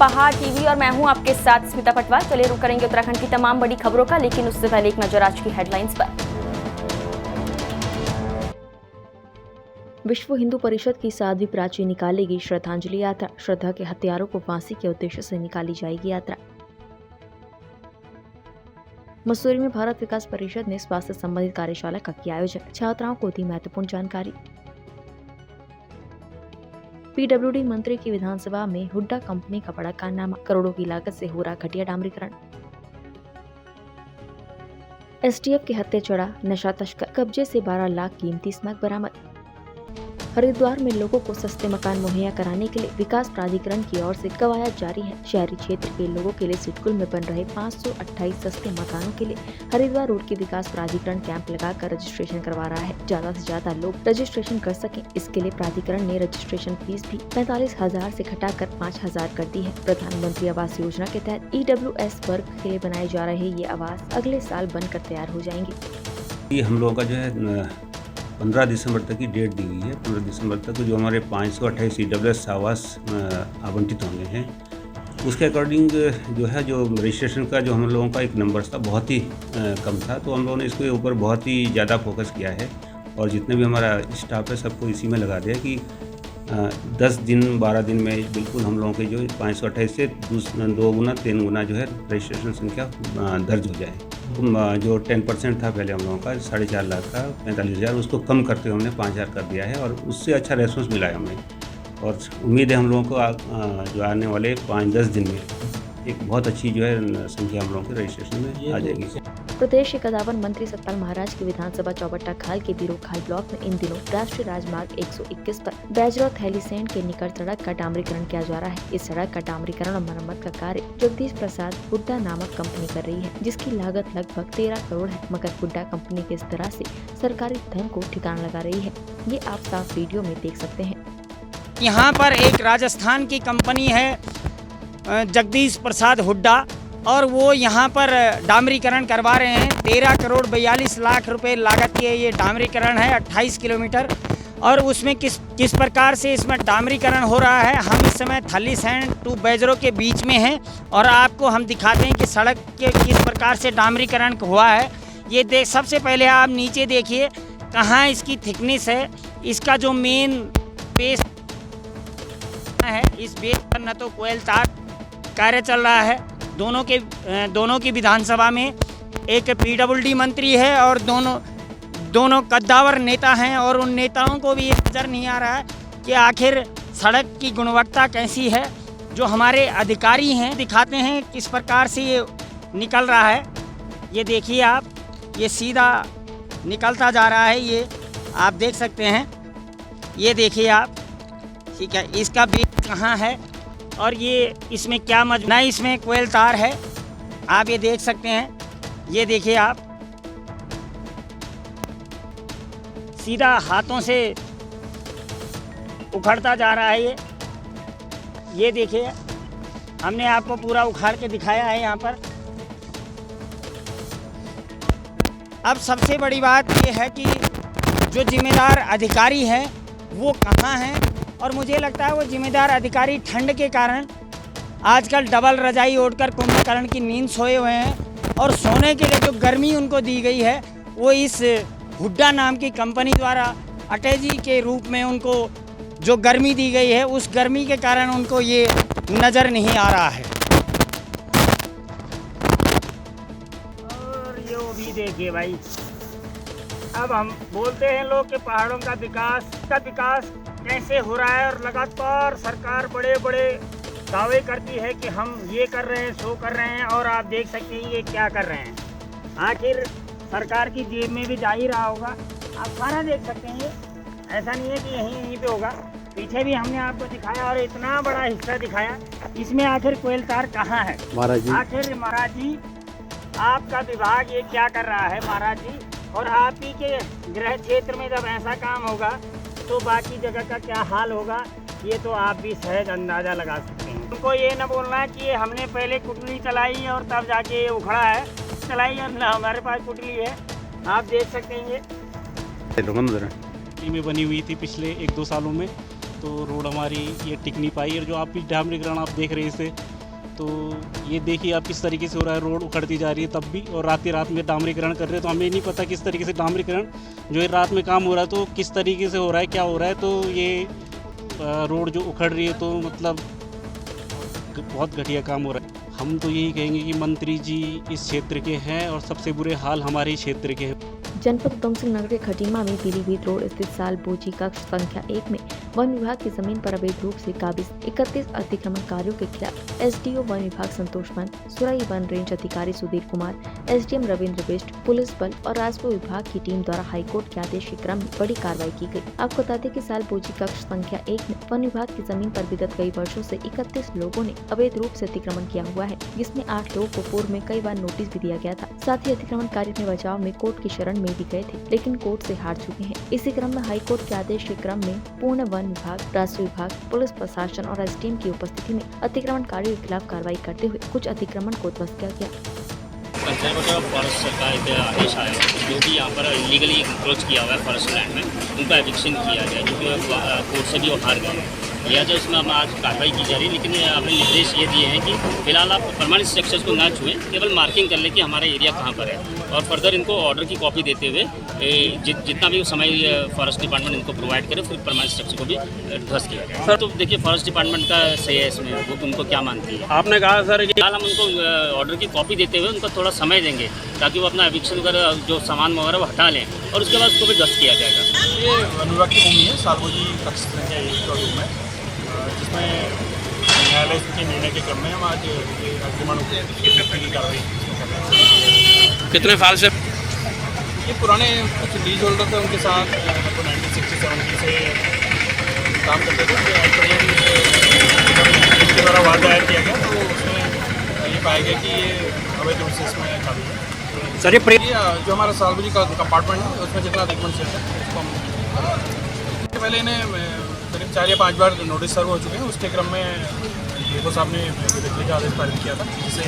पहाड़ टीवी और मैं हूं आपके साथ स्मिता पटवार। चलिए रुक करेंगे उत्तराखंड की तमाम बड़ी खबरों का, लेकिन उससे पहले एक नजर आज की हेडलाइंस पर। विश्व हिंदू परिषद की 7वीं प्राची निकालेगी श्रद्धांजलि यात्रा। श्रद्धा के हत्यारों को फांसी के उद्देश्य से निकाली जाएगी यात्रा। मसूरी में भारत विकास परिषद ने स्वास्थ्य संबंधित कार्यशाला का किया आयोजन। छात्राओं को दी महत्वपूर्ण जानकारी। पीडब्ल्यूडी मंत्री की विधानसभा में हुड्डा कंपनी का बड़ा कारनामा, करोड़ों की लागत से हो रहा घटिया डामरीकरण। एसटीएफ के हत्या चढ़ा नशा तस्कर, कब्जे से 12 लाख कीमती स्मैक बरामद। हरिद्वार में लोगों को सस्ते मकान मुहैया कराने के लिए विकास प्राधिकरण की ओर से कवायद जारी है। शहरी क्षेत्र के लोगों के लिए सिडकुल में बन रहे 528 सस्ते मकानों के लिए हरिद्वार रोड के विकास प्राधिकरण कैंप लगाकर रजिस्ट्रेशन करवा रहा है। ज्यादा से ज्यादा लोग रजिस्ट्रेशन कर सकें, इसके लिए प्राधिकरण ने रजिस्ट्रेशन फीस भी 45,000 से घटाकर 5,000 कर दी है। प्रधानमंत्री आवास योजना के तहत EWS वर्ग के लिए बनाए जा रहे ये आवास अगले साल बनकर तैयार हो जाएंगे। हम लोगों का जो है 15 दिसंबर तक की डेट दी हुई है। 15 दिसंबर तक जो हमारे 528 EWS आवास आवंटित होंगे हैं, उसके अकॉर्डिंग जो रजिस्ट्रेशन का जो हम लोगों का एक नंबर था बहुत ही कम था, तो हम लोगों ने इसके ऊपर बहुत ही ज़्यादा फोकस किया है और जितने भी हमारा स्टाफ है सबको इसी में लगा दिया कि 10 दिन 12 दिन में बिल्कुल हम लोगों के जो 528 से 2 गुना 3 गुना जो है रजिस्ट्रेशन संख्या दर्ज हो जाए। जो 10% था पहले हम लोगों का 4.5 लाख का 45,000, उसको कम करते हुए हमने 5,000 कर दिया है और उससे अच्छा रेस्पॉन्स मिला है हमें और उम्मीद है हम लोगों को जो आने वाले 5-10 दिन में एक बहुत अच्छी जो है संख्या हम लोगों के रजिस्ट्रेशन में आ जाएगी। प्रदेश के कदावर मंत्री सतपाल महाराज की विधानसभा चौबट्टा खाल के बिरोखाल ब्लॉक में इन दिनों राष्ट्रीय राजमार्ग 121 पर बैजरौ थैलीसैंड के निकट सड़क का डामरीकरण किया जा रहा है। इस सड़क का डामरीकरण और मरम्मत का कार्य जगदीश प्रसाद हुड्डा नामक कंपनी कर रही है, जिसकी लागत लगभग 13 करोड़ है। मगर हुड्डा कंपनी किस तरह से सरकारी धन को ठिकाना लगा रही है, ये आप साफ वीडियो में देख सकते हैं। यहाँ पर एक राजस्थान की कंपनी है जगदीश प्रसाद हुड्डा और वो यहाँ पर डामरीकरण करवा रहे हैं। 13 करोड़ 42 लाख रुपए लागत की ये डामरीकरण है, 28 किलोमीटर। और उसमें किस प्रकार से इसमें डामरीकरण हो रहा है, हम इस समय थैलीसैंड टू बैजरो के बीच में हैं और आपको हम दिखाते हैं कि सड़क के किस प्रकार से डामरीकरण हुआ है। ये देख, सबसे पहले आप नीचे देखिए कहाँ इसकी थिकनेस है। इसका जो मेन बेस है, इस बेस पर न तो कोयल तार कार्य चल रहा है। दोनों की विधानसभा में एक पीडब्ल्यूडी मंत्री है और दोनों कद्दावर नेता हैं और उन नेताओं को भी ये नज़र नहीं आ रहा है कि आखिर सड़क की गुणवत्ता कैसी है। जो हमारे अधिकारी हैं दिखाते हैं किस प्रकार से ये निकल रहा है। ये देखिए आप, ये सीधा निकलता जा रहा है, ये आप देख सकते हैं। ये देखिए आप, ठीक है, इसका बेस कहाँ है और ये इसमें क्या ना इसमें कोयल तार है, आप ये देख सकते हैं। ये देखिए आप, सीधा हाथों से उखड़ता जा रहा है ये देखिए, हमने आपको पूरा उखाड़ के दिखाया है यहाँ पर। अब सबसे बड़ी बात ये है कि जो जिम्मेदार अधिकारी हैं वो कहाँ हैं, और मुझे लगता है वो जिम्मेदार अधिकारी ठंड के कारण आजकल डबल रजाई ओढ़कर कुंभकर्ण की नींद सोए हुए हैं और सोने के लिए जो गर्मी उनको दी गई है वो इस हुड्डा नाम की कंपनी द्वारा अटैची के रूप में उनको जो गर्मी दी गई है, उस गर्मी के कारण उनको ये नज़र नहीं आ रहा है। और ये वो भी देखिए भाई, अब हम बोलते हैं लोग कि पहाड़ों का विकास कैसे हो रहा है और लगातार सरकार बड़े बड़े दावे करती है कि हम ये कर रहे हैं, सो कर रहे हैं, और आप देख सकते हैं ये क्या कर रहे हैं। आखिर सरकार की जेब में भी जा ही रहा होगा, आप सारा देख सकते हैं। ये ऐसा नहीं है कि यहीं पे होगा, पीछे भी हमने आपको दिखाया और इतना बड़ा हिस्सा दिखाया। इसमें आखिर कोयल तार कहाँ है महाराज जी? आखिर महाराज जी, आपका विभाग ये क्या कर रहा है महाराज जी? और आप ही के गृह क्षेत्र में जब ऐसा काम होगा तो बाकी जगह का क्या हाल होगा, ये तो आप भी सहज अंदाज़ा लगा सकते हैं। उनको ये न बोलना है कि हमने पहले कुटली चलाई और तब जाके ये उखड़ा है, चलाई और हमारे पास कुटली है, आप देख सकते हैं। ये में बनी हुई थी पिछले 1-2 सालों में, तो रोड हमारी ये टिक नहीं पाई और जो आप भी डामरीकरण आप देख रहे हैं इससे तो ये देखिए आप किस तरीके से हो रहा है, रोड उखड़ती जा रही है तब भी, और रात में डामरीकरण कर रहे हैं। तो हमें नहीं पता किस तरीके से डामरीकरण जो है रात में काम हो रहा है तो किस तरीके से हो रहा है, क्या हो रहा है। तो ये रोड जो उखड़ रही है तो मतलब बहुत घटिया काम हो रहा है। हम तो यही कहेंगे कि मंत्री जी इस क्षेत्र के हैं और सबसे बुरे हाल हमारे ही क्षेत्र के हैं। जनपद उधम सिंह नगर के खटीमा में पीलीभीत रोड स्थित साल बोची कक्ष संख्या 1 में वन विभाग की जमीन पर अवैध रूप से काबिज 31 अतिक्रमणकारियों के खिलाफ एसडीओ वन विभाग संतोष वन, सुराई वन रेंज अधिकारी सुधीर कुमार, एसडीएम रविंद्र बिष्ट, पुलिस बल और राजस्व विभाग की टीम द्वारा हाईकोर्ट के आदेश के क्रम में बड़ी कार्रवाई की गई। आपको बता दें कि साल बोची कक्ष संख्या 1 में वन विभाग की जमीन पर विगत कई वर्षों से 31 लोगों ने अवैध रूप से अतिक्रमण किया हुआ है, जिसमें 8 लोगों को पूर्व में कई बार नोटिस भी दिया गया था। साथ ही अतिक्रमणकारी अपने बचाव में कोर्ट की शरण में भी गए थे, लेकिन कोर्ट से हार चुके हैं। इसी क्रम में हाईकोर्ट के आदेश के क्रम में पूर्ण वन विभाग, राजस्व विभाग, पुलिस प्रशासन और एसडीएम की उपस्थिति में अतिक्रमणकारियों के खिलाफ कार्रवाई करते हुए कुछ अतिक्रमण को ध्वस्त किया गया। पंचायत फॉरेस्ट सरकार का आदेश आया जो भी यहाँ पर इलीगली अप्रोच किया हुआ है फॉरेस्ट लैंड में, उनका एविक्शन किया जाए, जो कि कोर्ट से भी वो हार गए। लिहाजा इसमें हम आज कार्रवाई की जा रही है, लेकिन आपने निर्देश ये दिए हैं कि फिलहाल आप परमानेंट स्ट्रक्चर्स को ना छुएं, केवल मार्किंग कर ले कि हमारा एरिया कहाँ पर है, और फर्दर इनको ऑर्डर की कॉपी देते हुए जितना भी समय फॉरेस्ट डिपार्टमेंट इनको प्रोवाइड करे फिर परमानेंट स्ट्रक्चर को भी ध्वस्त किया जाए। सर तो देखिए फॉरेस्ट डिपार्टमेंट का सही है इसमें, वो उनको क्या मानती है। आपने कहा सर फिलहाल हम उनको ऑर्डर की कॉपी देते हुए उनको थोड़ा समय देंगे ताकि वो अपना एविक्शन वगैरह जो सामान वगैरह वो हटा लें, और उसके बाद उसको भी ध्वस्त किया जाएगा। ये वन विभाग की भूमि है, सालबोजी कक्ष संख्या 1 का रूम है, जिसमें न्यायालय के निर्णय के क्रम में हम आज अतिक्रमण की कार्रवाई कर रहे हैं। कितने साल से ये पुराने कुछ लीज होल्डर थे, उनके साथ 1960-70 से काम करते थे। इसके द्वारा वाद दायर किया गया तो उसमें ये पाया गया कि ये अवैध रूप से इसमें काबिज है। सर ये जो हमारा सालबोजी का कंपार्टमेंट है उसमें जितना अतिक्रमण क्षेत्र है उसको हम पहले इन्हें करीब 4 या 5 बार नोटिस सर्व हो चुके हैं। उसके क्रम में डीओ साहब ने बिजली का आदेश पारित किया था, जिसे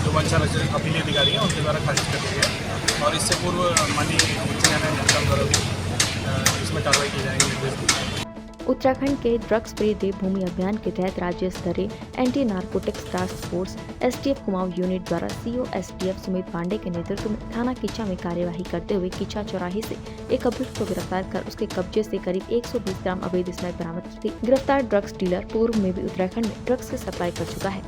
जो वन संरक्षण अपीली अधिकारी हैं उनके द्वारा खारिज कर दिया गया, और इससे पूर्व माननीय उच्च न्यायालय द्वारा भी इसमें कार्रवाई की जाएगी निर्देश दिए। उत्तराखंड के ड्रग्स फ्री देवभूमि अभियान के तहत राज्य स्तरीय anti narcotics task force STF Kumaon unit द्वारा सीओ एसटीएफ सुमित पांडे के नेतृत्व में थाना किच्चा में कार्यवाही करते हुए किच्चा चौराहे से एक अभियुक्त को गिरफ्तार कर उसके कब्जे से करीब 120 ग्राम अवैध स्मैक बरामद की गई। गिरफ्तार ड्रग्स डीलर पूर्व में भी उत्तराखंड में ड्रग्स की सप्लाई कर चुका है।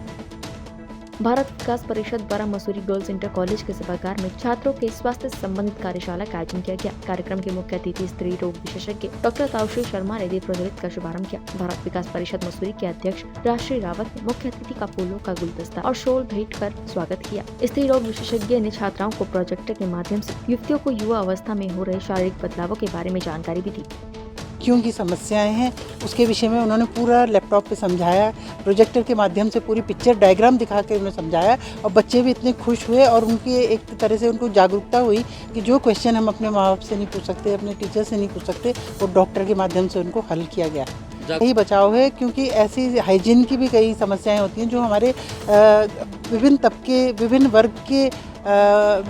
भारत विकास परिषद द्वारा मसूरी गर्ल्स इंटर कॉलेज के सभागार में छात्रों के स्वास्थ्य संबंधित कार्यशाला का आयोजन किया गया। कार्यक्रम के मुख्य अतिथि स्त्री रोग विशेषज्ञ डॉक्टर ताउश्री शर्मा ने दीप प्रज्वलित कर शुभारंभ किया। भारत विकास परिषद मसूरी के अध्यक्ष राजश्री रावत ने मुख्य अतिथि का फूलों का गुलदस्ता और शॉल भेंट कर स्वागत किया। स्त्री रोग विशेषज्ञ ने छात्राओं को प्रोजेक्टर के माध्यम से युवतियों को युवा अवस्था में हो रहे शारीरिक बदलावों के बारे में जानकारी भी दी। क्यों की समस्याएं हैं उसके विषय में उन्होंने पूरा लैपटॉप पे समझाया, प्रोजेक्टर के माध्यम से पूरी पिक्चर डायग्राम दिखा के उन्हें समझाया, और बच्चे भी इतने खुश हुए और उनकी एक तरह से उनको जागरूकता हुई कि जो क्वेश्चन हम अपने माँ बाप से नहीं पूछ सकते, अपने टीचर से नहीं पूछ सकते, वो डॉक्टर के माध्यम से उनको हल किया गया। यही बचाव है, क्योंकि ऐसी हाइजीन की भी कई समस्याएँ होती हैं जो हमारे विभिन्न तबके, विभिन्न वर्ग के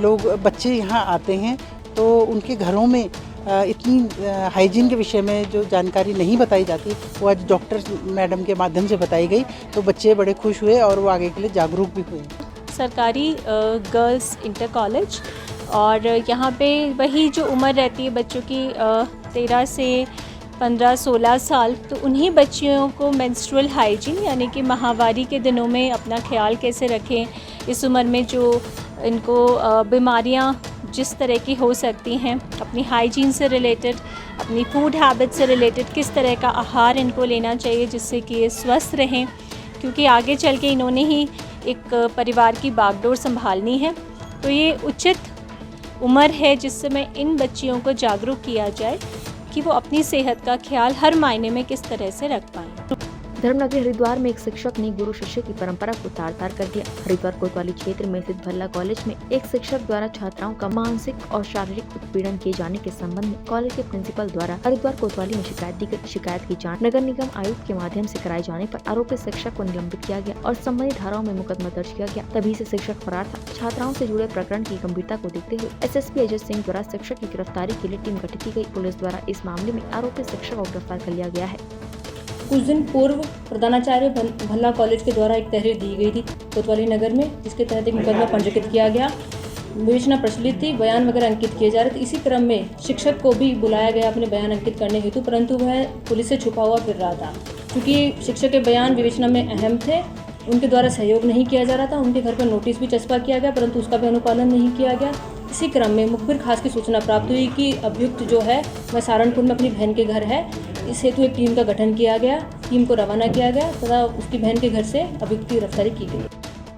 लोग बच्चे यहाँ आते हैं, तो उनके घरों में इतनी हाइजीन के विषय में जो जानकारी नहीं बताई जाती वो आज डॉक्टर मैडम के माध्यम से बताई गई, तो बच्चे बड़े खुश हुए और वो आगे के लिए जागरूक भी हुए। सरकारी गर्ल्स इंटर कॉलेज, और यहाँ पे वही जो उम्र रहती है बच्चों की 13 से 15-16 साल, तो उन्हीं बच्चियों को मेंस्ट्रुअल हाइजीन यानी कि माहवारी के दिनों में अपना ख्याल कैसे रखें, इस उम्र में जो इनको बीमारियाँ जिस तरह की हो सकती हैं, अपनी हाइजीन से रिलेटेड, अपनी फूड हैबिट से रिलेटेड किस तरह का आहार इनको लेना चाहिए जिससे कि ये स्वस्थ रहें, क्योंकि आगे चल के इन्होंने ही एक परिवार की बागडोर संभालनी है। तो ये उचित उम्र है जिस समय इन बच्चियों को जागरूक किया जाए कि वो अपनी सेहत का ख्याल हर मायने में किस तरह से रख पाएँ। धर्मनगरी हरिद्वार में एक शिक्षक ने गुरु शिष्य की परंपरा को तार-तार कर दिया। हरिद्वार कोतवाली क्षेत्र में स्थित भल्ला कॉलेज में एक शिक्षक द्वारा छात्राओं का मानसिक और शारीरिक उत्पीड़न किए जाने के संबंध में कॉलेज के प्रिंसिपल द्वारा हरिद्वार कोतवाली में शिकायत दी गई। शिकायत की जांच नगर निगम आयुक्त के माध्यम से कराए जाने पर आरोपित शिक्षक को निलंबित किया गया और संबंधित धाराओं में मुकदमा दर्ज किया गया। तभी से शिक्षक फरार था। छात्राओं से जुड़े प्रकरण की गंभीरता को देखते हुए एसएसपी अजय सिंह द्वारा शिक्षक की गिरफ्तारी के लिए टीम गठित की गई। पुलिस द्वारा इस मामले में आरोपित शिक्षक को गिरफ्तार कर लिया गया है। कुछ दिन पूर्व प्रधानाचार्य भल्ला कॉलेज के द्वारा एक तहरीर दी गई थी कोतवाली नगर में, जिसके तहत एक मुकदमा पंजीकृत किया गया। विवेचना प्रचलित थी, बयान वगैरह अंकित किए जा रहे थे। इसी क्रम में शिक्षक को भी बुलाया गया अपने बयान अंकित करने हेतु, परंतु वह पुलिस से छुपा हुआ फिर रहा था। क्योंकि शिक्षक के बयान विवेचना में अहम थे, उनके द्वारा सहयोग नहीं किया जा रहा था। उनके घर पर नोटिस भी चस्पा किया गया, परंतु उसका भी अनुपालन नहीं किया गया। इसी क्रम में मुखबिर खास की सूचना प्राप्त हुई कि अभियुक्त जो है वह सहारनपुर में अपनी बहन के घर है। इस हेतु एक टीम का गठन किया गया, टीम को रवाना किया गया तथा उसकी बहन के घर से अभियुक्त की गिरफ्तारी की गई।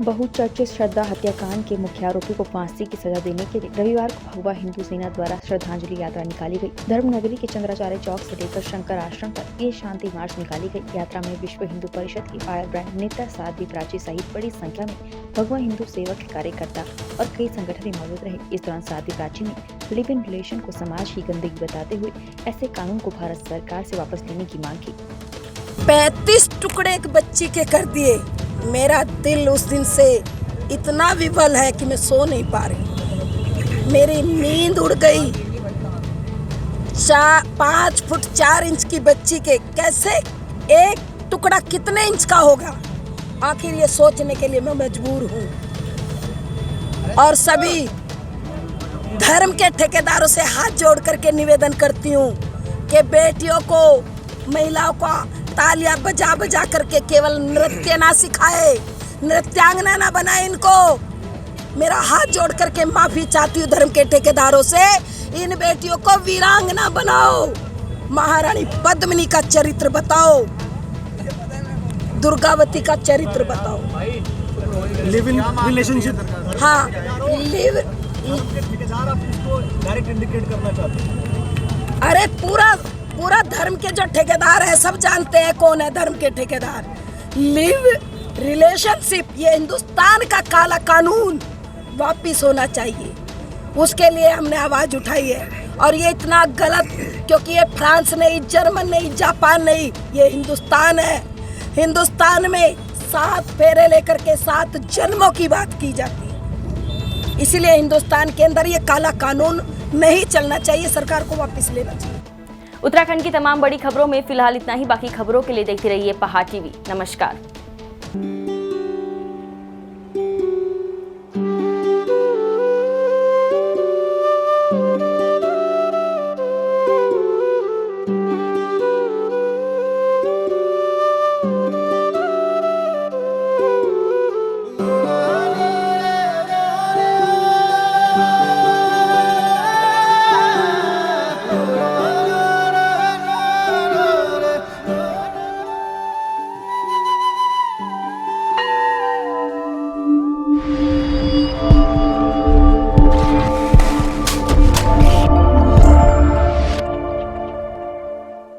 बहुचर्चित श्रद्धा हत्याकांड के मुख्य आरोपी को फांसी की सजा देने के लिए रविवार को भगवा हिंदू सेना द्वारा श्रद्धांजलि यात्रा निकाली गई। धर्मनगरी के चंद्राचार्य चौक से लेकर शंकर आश्रम तक ये शांति मार्च निकाली गई। यात्रा में विश्व हिंदू परिषद की फायर ब्रांड नेता साध्वी प्राची सहित बड़ी संख्या में भगवा हिंदू सेवक, कार्यकर्ता और कई संगठन मौजूद रहे। इस दौरान साध्वी प्राची ने लिव इन रिलेशन को समाज की गंदगी बताते हुए ऐसे कानून को भारत सरकार से वापस लेने की मांग की। 35 टुकड़े एक बच्ची के कर दिए। मेरा दिल उस दिन से इतना विवल है कि मैं सो नहीं पा रही। मेरी नींद उड़ गई। 5 फुट 4 इंच की बच्ची के कैसे एक टुकड़ा कितने इंच का होगा, आखिर ये सोचने के लिए मैं मजबूर हूँ। और सभी धर्म के ठेकेदारों से हाथ जोड़ करके निवेदन करती हूँ कि बेटियों को, महिलाओं को तालियां बजा बजा करके केवल नृत्य ना सिखाए, नृत्यांगना ना बनाए इनको। मेरा हाथ जोड़ करके माफी चाहती हूँ धर्म के ठेकेदारों से। इन बेटियों को वीरांगना बनाओ, महारानी पद्मिनी का चरित्र बताओ, दुर्गावती का चरित्र बताओ। लिव इन रिलेशनशिप, हाँ, लिव डायरेक्ट इंडिकेट करना चाहते हैं। अरे पूरा धर्म के जो ठेकेदार है सब जानते हैं कौन है धर्म के ठेकेदार। लिव रिलेशनशिप, ये हिंदुस्तान का काला कानून वापिस होना चाहिए, उसके लिए हमने आवाज उठाई है। और ये इतना गलत, क्योंकि ये फ्रांस नहीं, जर्मन नहीं, जापान नहीं, ये हिंदुस्तान है। हिंदुस्तान में 7 फेरे लेकर के 7 जन्मों की बात की जाती है। इसीलिए हिंदुस्तान के अंदर ये काला कानून नहीं चलना चाहिए, सरकार को वापस लेना चाहिए। उत्तराखंड की तमाम बड़ी खबरों में फिलहाल इतना ही। बाकी खबरों के लिए देखते रहिए पहाड़ टीवी। नमस्कार।